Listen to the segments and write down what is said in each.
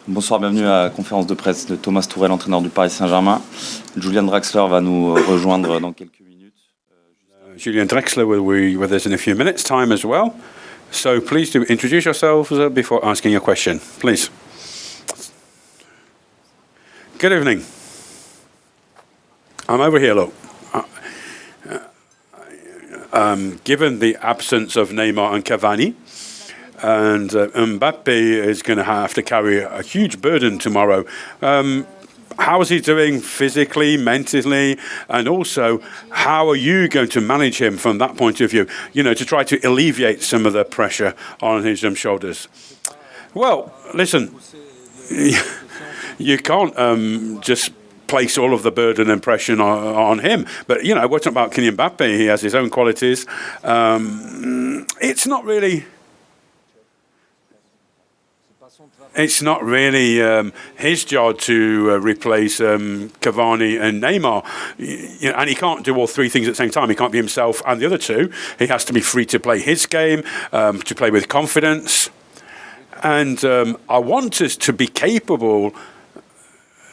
Bonsoir, bienvenue à la conférence de presse de Thomas Tuchel, entraîneur du Paris Saint-Germain. Julian Draxler va nous rejoindre dans quelques minutes. Julian Draxler will be with us in a few minutes' time as well. So please do introduce yourselves before asking your question, please. Good evening. I'm over here, look. Given the absence of Neymar and Cavani, and Mbappe is going to have to carry a huge burden tomorrow. How is he doing physically, mentally, and also how are you going to manage him from that point of view, you know, to try to alleviate some of the pressure on his shoulders? Well, listen, you can't just place all of the burden and pressure on him. But, you know, we're talking about Kylian Mbappe. He has his own qualities. It's not really his job to replace Cavani and Neymar. You know, and he can't do all three things at the same time. He can't be himself and the other two. He has to be free to play his game, to play with confidence. And I want us to be capable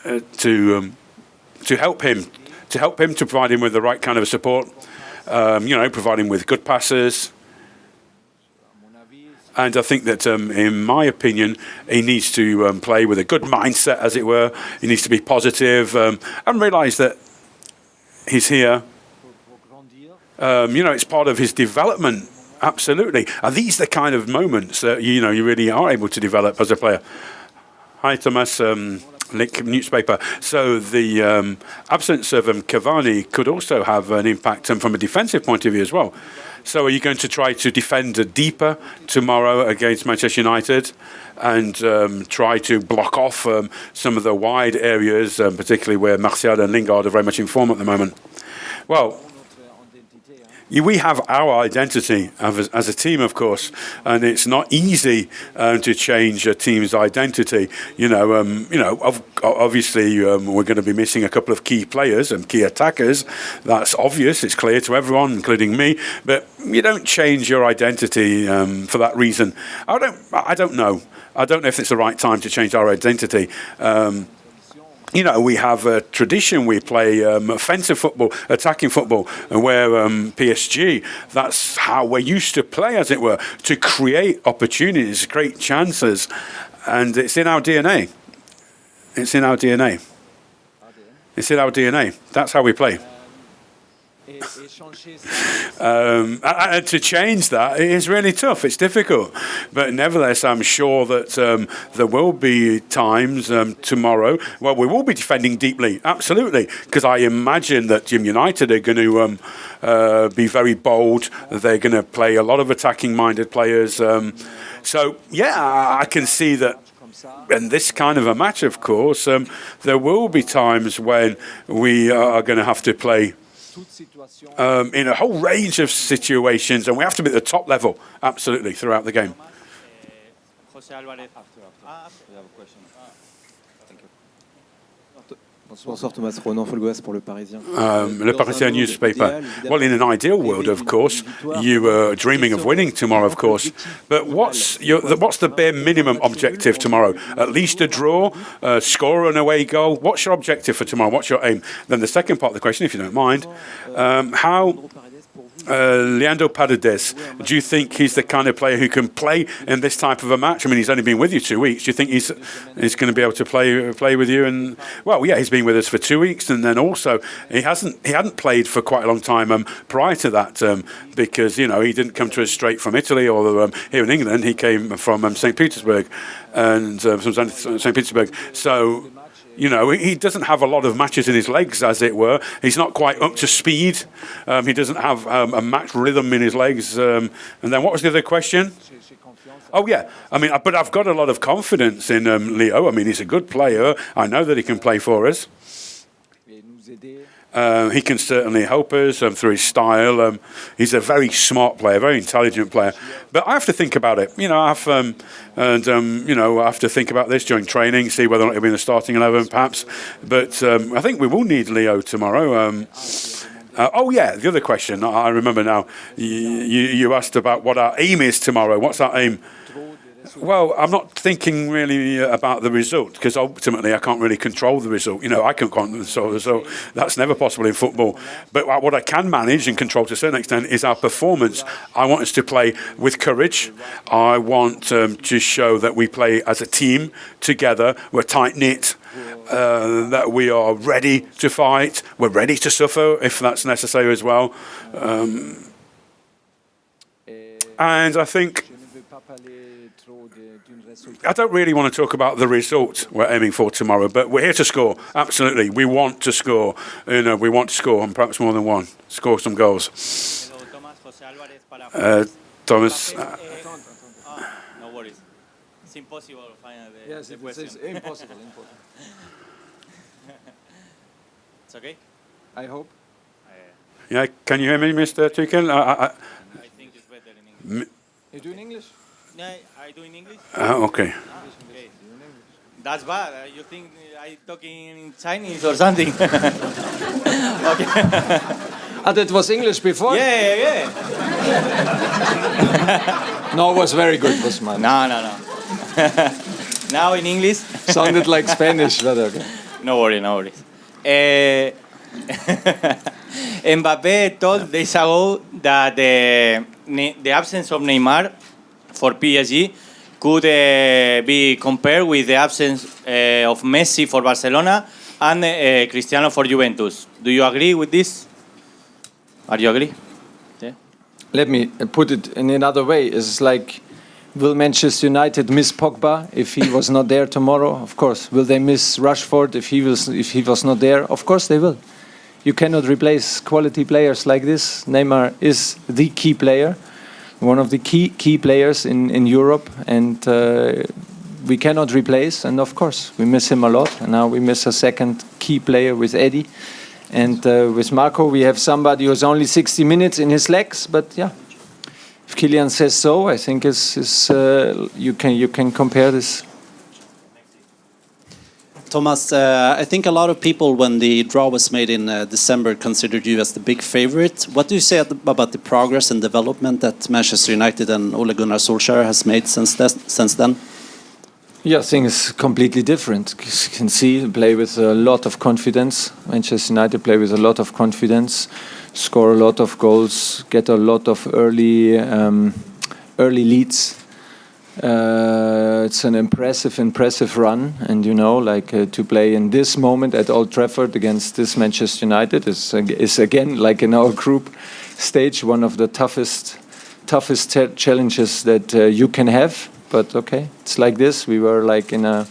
to help him, to provide him with the right kind of support, you know, provide him with good passes. And I think that, in my opinion, he needs to play with a good mindset, as it were. He needs to be positive and realise that he's here. You know, it's part of his development, absolutely. And these are the kind of moments that, you know, you really are able to develop as a player. Hi, Thomas. Link newspaper. So the absence of Cavani could also have an impact from a defensive point of view as well. So are you going to try to defend deeper tomorrow against Manchester United and try to block off some of the wide areas, particularly where Martial and Lingard are very much in form at the moment? Well, we have our identity as a team, of course, and it's not easy to change a team's identity. Obviously, we're going to be missing a couple of key players and key attackers. That's obvious. It's clear to everyone, including me. But you don't change your identity for that reason. I don't know. I don't know if it's the right time to change our identity. You know, we have a tradition. We play offensive football, attacking football, and where PSG, that's how we're used to play, as it were, to create opportunities, create chances, and it's in our DNA. It's in our DNA. It's in our DNA. That's how we play. And to change that, it is really tough. It's difficult. But nevertheless, I'm sure that there will be times tomorrow where we will be defending deeply. Absolutely. Because I imagine that United are going to be very bold. They're going to play a lot of attacking-minded players. So, yeah, I can see that. In this kind of a match, of course, there will be times when we are going to have to play in a whole range of situations, and we have to be at the top level, absolutely, throughout the game. Bonsoir Thomas, Ronan Folgoas pour Le Parisien. Le Parisien newspaper. Well, in an ideal world, of course, you were dreaming of winning tomorrow, of course. But what's the bare minimum objective tomorrow? At least a draw, score an away goal. What's your objective for tomorrow? What's your aim? Then the second part of the question, if you don't mind, Leandro Paredes, do you think he's the kind of player who can play in this type of a match? I mean, he's only been with you 2 weeks. Do you think he's going to be able to play with you? And well, yeah, he's been with us for 2 weeks, and then also he hadn't played for quite a long time prior to that because you know he didn't come to us straight from Italy or here in England. He came from St. Petersburg and from St. Petersburg. So. You know, he doesn't have a lot of matches in his legs, as it were. He's not quite up to speed. He doesn't have a match rhythm in his legs. And then what was the other question? Oh, yeah. I mean, but I've got a lot of confidence in Leo. I mean, he's a good player. I know that he can play for us. He can certainly help us through his style. He's a very smart player, very intelligent player. But I have to think about it. You know, I have to think about this during training, see whether or not he'll be in the starting 11, perhaps. But I think we will need Leo tomorrow. The other question. I remember now. You asked about what our aim is tomorrow. What's our aim? Well, I'm not thinking really about the result because ultimately I can't really control the result. You know, I can control the result, so that's never possible in football. But what I can manage and control to a certain extent is our performance. I want us to play with courage. I want to show that we play as a team together. We're tight-knit. That we are ready to fight. We're ready to suffer if that's necessary as well. And I think I don't really want to talk about the result we're aiming for tomorrow, but we're here to score. Absolutely, we want to score. You know, we want to score, and perhaps more than one. Score some goals. Thomas. No worries. It's impossible to find the question. It's impossible. It's okay? I hope. Yeah, can you hear me, Mr. Tuchel? I think it's better in English. You do in English? Yeah, I do in English? Okay. Okay. That's bad. You think I talking in Chinese or something? Okay. That was English before? Yeah. No, it was very good. Was mine. No. Now in English? Sounded like Spanish, but okay. No worries. Mbappé told days ago that the absence of Neymar for PSG could be compared with the absence of Messi for Barcelona and Cristiano for Juventus. Do you agree with this? Are you agree? Yeah. Let me put it in another way. It's like, will Manchester United miss Pogba if he was not there tomorrow? Of course. Will they miss Rashford if he was not there? Of course they will. You cannot replace quality players like this. Neymar is the key player, one of the key players in Europe, and we cannot replace. And of course, we miss him a lot. And now we miss a second key player with Eddie. And with Marco, we have somebody who's only 60 minutes in his legs. But yeah, if Kylian says so, I think you can compare this. Thomas, I think a lot of people, when the draw was made in December, considered you as the big favorite. What do you say about the progress and development that Manchester United and Ole Gunnar Solskjaer has made since then? Yeah, things completely different. You can see play with a lot of confidence. Manchester United play with a lot of confidence, score a lot of goals, get a lot of early leads. It's an impressive run, and to play in this moment at Old Trafford against this Manchester United is again, like in our group stage, one of the toughest challenges that you can have. But okay, it's like this. We were like in a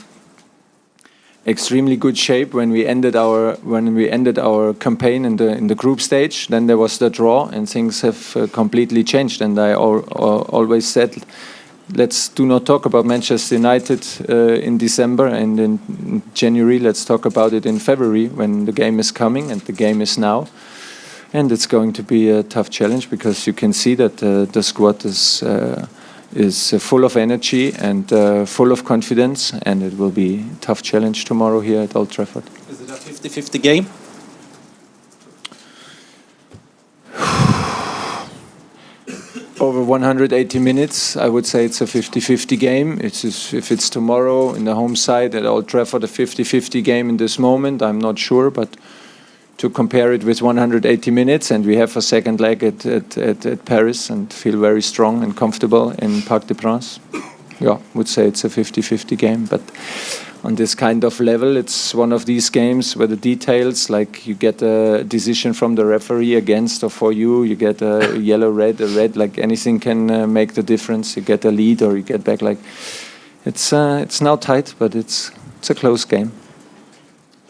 extremely good shape when we ended our campaign in the group stage. Then there was the draw, and things have completely changed. And I always said, let's do not talk about Manchester United in December and in January. Let's talk about it in February when the game is coming, and the game is now. And it's going to be a tough challenge because you can see that the squad is full of energy and full of confidence, and it will be a tough challenge tomorrow here at Old Trafford. Is it a 50-50 game? Over 180 minutes, I would say it's a 50-50 game. If it's tomorrow in the home side at Old Trafford, a 50-50 game in this moment, I'm not sure, but to compare it with 180 minutes, and we have a second leg at Paris and feel very strong and comfortable in Parc des Princes. Yeah, would say it's a 50-50 game, but on this kind of level, it's one of these games where the details, like you get a decision from the referee against or for you, you get a yellow, red, a red, like anything can make the difference. You get a lead or you get back. Like it's now tight, but it's a close game.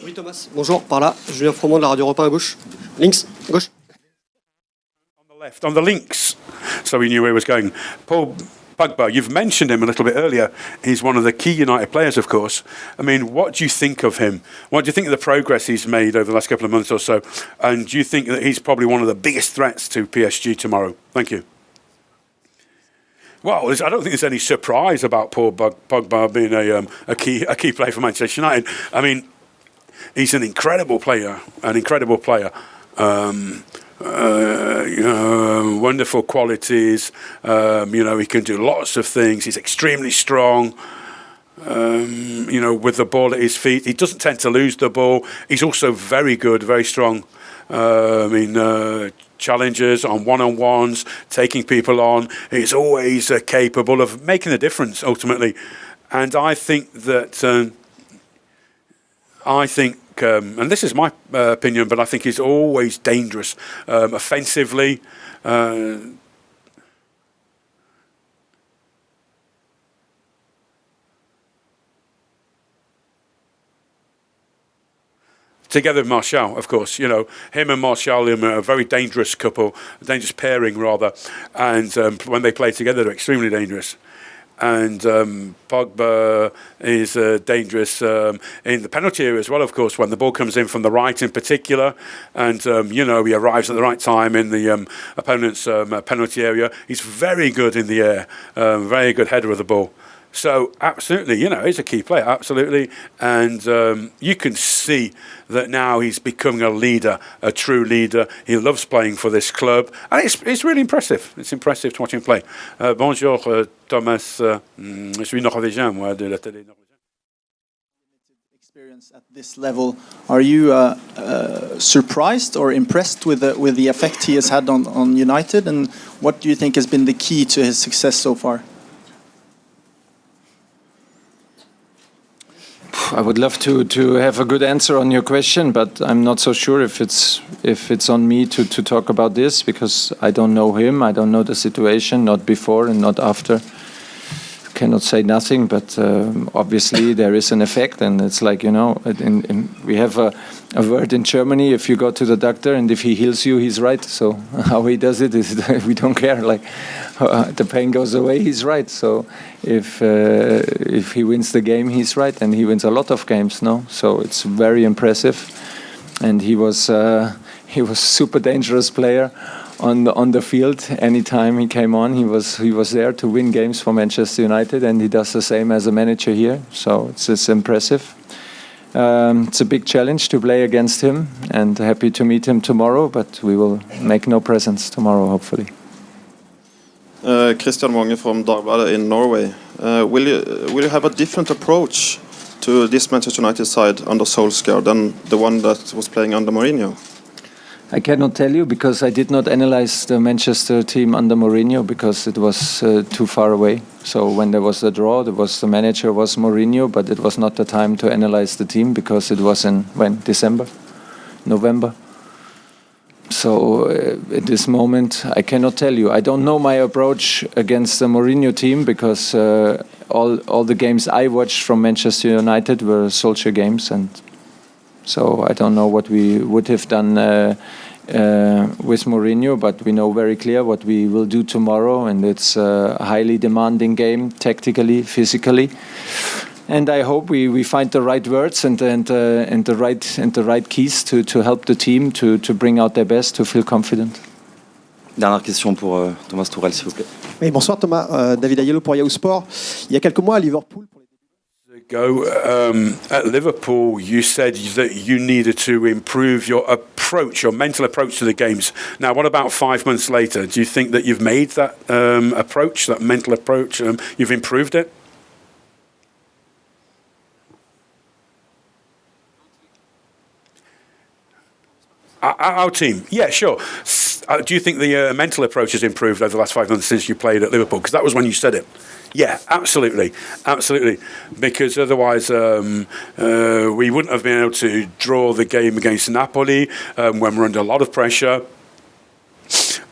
Oui, Thomas. Bonjour, par là. Julien Froment de la Radio Europe 1 à gauche. Links, gauche. On the left, on the links. So we knew where he was going. Paul Pogba, you've mentioned him a little bit earlier. He's one of the key United players, of course. I mean, what do you think of him? What do you think of the progress he's made over the last couple of months or so? And do you think that he's probably one of the biggest threats to PSG tomorrow? Thank you. Well, I don't think there's any surprise about Paul Pogba being a key player for Manchester United. I mean, he's an incredible player. wonderful qualities. He can do lots of things. He's extremely strong. With the ball at his feet, he doesn't tend to lose the ball. He's also very good, very strong. Challenges on one-on-ones, taking people on. He's always capable of making a difference ultimately. And I think that, and this is my opinion, but I think he's always dangerous offensively. Together with Martial, of course, him and Martial are a very dangerous couple, a dangerous pairing rather, and when they play together, they're extremely dangerous. And Pogba is dangerous in the penalty area as well, of course, when the ball comes in from the right in particular, and he arrives at the right time in the opponent's penalty area. He's very good in the air, very good header of the ball. So absolutely, he's a key player, absolutely. And you can see that now he's becoming a leader, a true leader. He loves playing for this club. And it's really impressive. It's impressive to watch him play. Bonjour, Thomas. Je suis norvégien, moi, de la télé norvégienne. Experience at this level. Are you surprised or impressed with the effect he has had on United? And what do you think has been the key to his success so far? I would love to have a good answer on your question, but I'm not so sure if it's on me to talk about this, because I don't know him, I don't know the situation, not before and not after. Cannot say nothing, but obviously there is an effect, and it's like, we have a word in Germany: if you go to the doctor and if he heals you, he's right. So how he does it is we don't care. Like the pain goes away, he's right. So if he wins the game, he's right, and he wins a lot of games. No, so it's very impressive, and he was super dangerous player on the field. Anytime he came on, he was there to win games for Manchester United, and he does the same as a manager here. So it's impressive. It's a big challenge to play against him, and happy to meet him tomorrow. But we will make no presence tomorrow, hopefully. Christian Monge from Dagbladet in Norway. Will you have a different approach to this Manchester United side under Solskjaer than the one that was playing under Mourinho? I cannot tell you, because I did not analyze the Manchester team under Mourinho, because it was too far away. So when there was a draw, the manager was Mourinho, but it was not the time to analyze the team, because it was in December, November. So at this moment, I cannot tell you. I don't know my approach against the Mourinho team, because all the games I watched from Manchester United were Solskjaer games, and so I don't know what we would have done with Mourinho, but we know very clear what we will do tomorrow, and it's a highly demanding game, tactically, physically. And I hope we find the right words and the right keys to help the team to bring out their best, to feel confident. Dernière question pour Thomas Tourel, s'il vous plaît. Oui, bonsoir Thomas, David Ayello pour Yahoo Sport. Il y a quelques mois à Liverpool. At Liverpool, you said that you needed to improve your approach, your mental approach to the games. Now, what about 5 months later? Do you think that you've made that approach, that mental approach, you've improved it? Our team, yeah, sure. Do you think the mental approach has improved over the last 5 months since you played at Liverpool? Because that was when you said it. Yeah, absolutely. Because otherwise we wouldn't have been able to draw the game against Napoli when we're under a lot of pressure.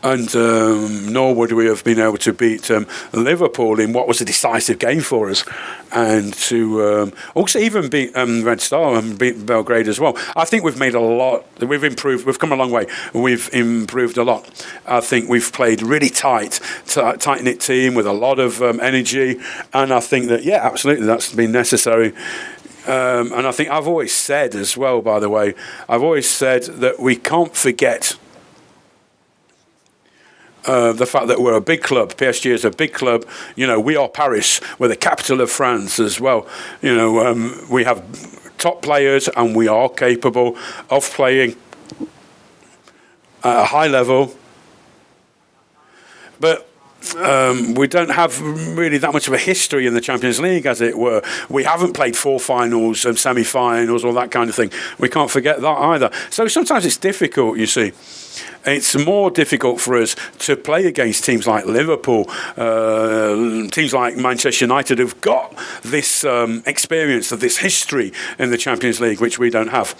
And nor would we have been able to beat Liverpool in what was a decisive game for us, and to also even beat Red Star and beat Belgrade as well. I think we've made a lot. We've improved. We've come a long way. We've improved a lot. I think we've played really tight-knit team with a lot of energy, and I think that, yeah, absolutely, that's been necessary. And I think I've always said as well, by the way, I've always said that we can't forget the fact that we're a big club. PSG is a big club. We are Paris. We're the capital of France as well. We have top players, and we are capable of playing at a high level. But we don't have really that much of a history in the Champions League, as it were. We haven't played 4 finals and semi-finals, all that kind of thing. We can't forget that either. So sometimes it's difficult, you see. It's more difficult for us to play against teams like Liverpool, teams like Manchester United, who've got this experience of this history in the Champions League, which we don't have.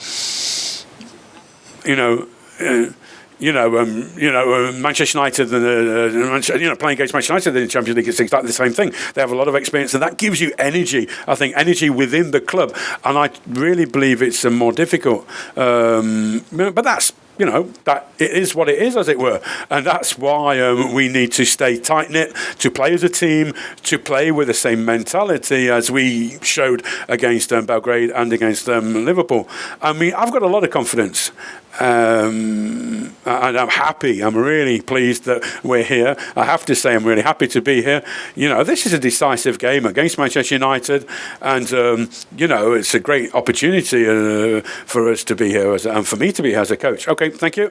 Manchester United and playing against Manchester United in the Champions League is exactly the same thing. They have a lot of experience, and that gives you energy. I think energy within the club, and I really believe it's more difficult. But that's. That it is what it is, as it were. And that's why we need to stay tight-knit, to play as a team, to play with the same mentality as we showed against Belgrade and against Liverpool. I mean, I've got a lot of confidence. And I'm happy. I'm really pleased that we're here. I have to say I'm really happy to be here. This is a decisive game against Manchester United, and it's a great opportunity for us to be here and for me to be here as a coach. Okay, thank you.